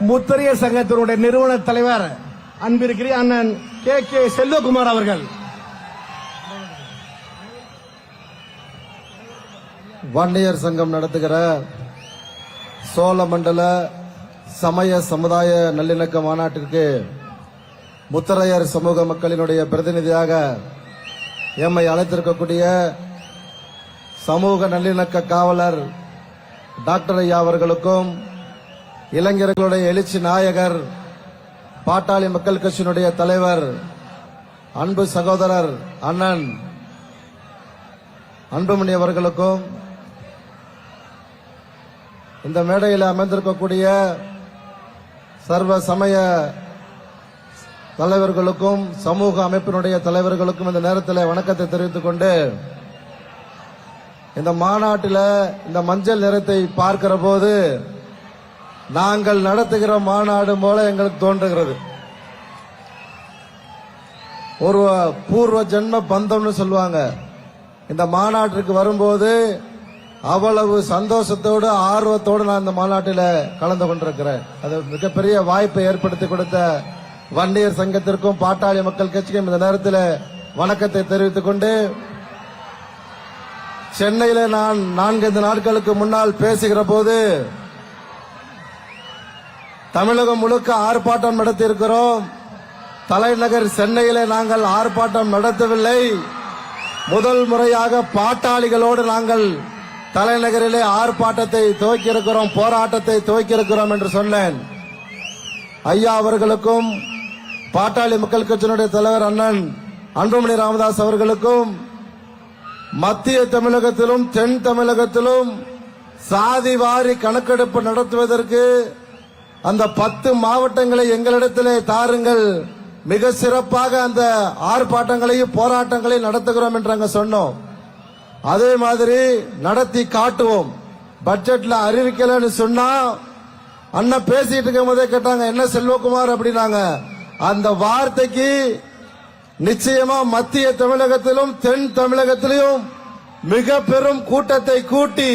முத்தரையர் சங்கத்தினுடைய நிறுவன தலைவர் அன்பிற்குரிய அண்ணன் கே செல்வகுமார் அவர்கள். வன்னியர் சங்கம் நடத்துகிற சோழமண்டல சமய சமுதாய நல்லிணக்க மாநாட்டிற்கு முத்தரையர் சமூக மக்களினுடைய பிரதிநிதியாக எம்மை அழைத்திருக்கக்கூடிய சமூக நல்லிணக்க காவலர் டாக்டர் ஐயா அவர்களுக்கும், இளைஞர்களுடைய எழுச்சி நாயகர் பாட்டாளி மக்கள் கட்சியினுடைய தலைவர் அன்பு சகோதரர் அண்ணன் அன்புமணி அவர்களுக்கும், இந்த மேடையில் அமர்ந்திருக்கக்கூடிய சர்வ சமய தலைவர்களுக்கும் சமூக அமைப்பினுடைய தலைவர்களுக்கும் இந்த நேரத்தில் வணக்கத்தை தெரிவித்துக் கொண்டு, இந்த மாநாட்டில் இந்த மஞ்சள் நிறத்தை பார்க்கிற போது நாங்கள் நடத்துகிற மாநாடு போல எங்களுக்கு தோன்றுகிறது. ஒரு பூர்வ ஜென்ம பந்தம்னு சொல்லுவாங்க. இந்த மாநாட்டிற்கு வரும்போது அவ்வளவு சந்தோஷத்தோடு ஆர்வத்தோடு நான் இந்த மாநாட்டில் கலந்து கொண்டிருக்கிறேன். அது மிகப்பெரிய வாய்ப்பை ஏற்படுத்தி கொடுத்த வன்னியர் சங்கத்திற்கும் பாட்டாளி மக்கள் கட்சிக்கும் இந்த நேரத்தில் வணக்கத்தை தெரிவித்துக் கொண்டு, சென்னையில நான் 4 நாட்களுக்கு முன்னால் பேசுகிற போது தமிழகம் முழுக்க ஆர்ப்பாட்டம் நடத்தியிருக்கிறோம். தலைநகர் சென்னையிலே நாங்கள் ஆர்ப்பாட்டம் நடத்தவில்லை. முதல் முறையாக பாட்டாளிகளோடு நாங்கள் தலைநகரிலே ஆர்ப்பாட்டத்தை துவக்கியிருக்கிறோம், போராட்டத்தை துவக்கியிருக்கிறோம் என்று சொன்னேன். ஐயா அவர்களுக்கும் பாட்டாளி மக்கள் கட்சியினுடைய தலைவர் அண்ணன் அன்புமணி ராமதாஸ் அவர்களுக்கும், மத்திய தமிழகத்திலும் தென் தமிழகத்திலும் சாதி வாரி கணக்கெடுப்பு நடத்துவதற்கு அந்த 10 மாவட்டங்களை எங்களிடத்திலே தாருங்கள், மிக சிறப்பாக அந்த ஆர்ப்பாட்டங்களையும் போராட்டங்களையும் நடத்துகிறோம் என்று அங்க சொன்னோம். அதே மாதிரி நடத்தி காட்டுவோம். பட்ஜெட்ல அறிவிக்கலன்னு சொன்னா அண்ணன் பேசிட்டு இருக்கும் போதே கேட்டாங்க, என்ன செல்வகுமார் அப்படின்னாங்க. அந்த வார்த்தைக்கு நிச்சயமா மத்திய தமிழகத்திலும் தென் தமிழகத்திலும் மிக பெரும் கூட்டத்தை கூட்டி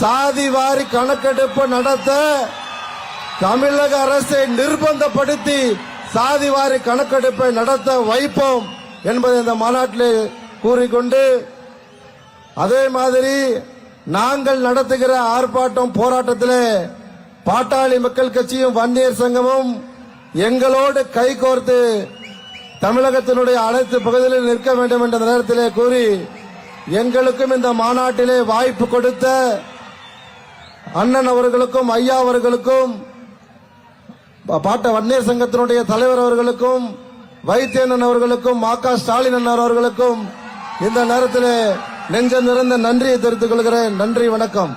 சாதி வாரி கணக்கெடுப்பு நடத்த தமிழக அரசை நிர்பந்தப்படுத்தி சாதி வாரி கணக்கெடுப்பை நடத்த வைப்போம் என்பதை இந்த மாநாட்டில் கூறிக்கொண்டு, அதே மாதிரி நாங்கள் நடத்துகிற ஆர்ப்பாட்டம் போராட்டத்திலே பாட்டாளி மக்கள் கட்சியும் வன்னியர் சங்கமும் எங்களோடு கைகோர்த்து தமிழகத்தினுடைய அனைத்து பகுதிகளில் நிற்க வேண்டும் என்ற நேரத்திலே கூறி, எங்களுக்கும் இந்த மாநாட்டிலே வாய்ப்பு கொடுத்த அண்ணன் அவர்களுக்கும் ஐயா அவர்களுக்கும், வன்னியர் சங்கத்தினுடைய தலைவர் அவர்களுக்கும், வைத்தியண்ணன் அவர்களுக்கும், மா.க. ஸ்டாலின் அண்ணன் அவர்களுக்கும் இந்த நேரத்தில் நெஞ்சம் நிறைந்த நன்றியை தெரிவித்துக் கொள்கிறேன். நன்றி, வணக்கம்.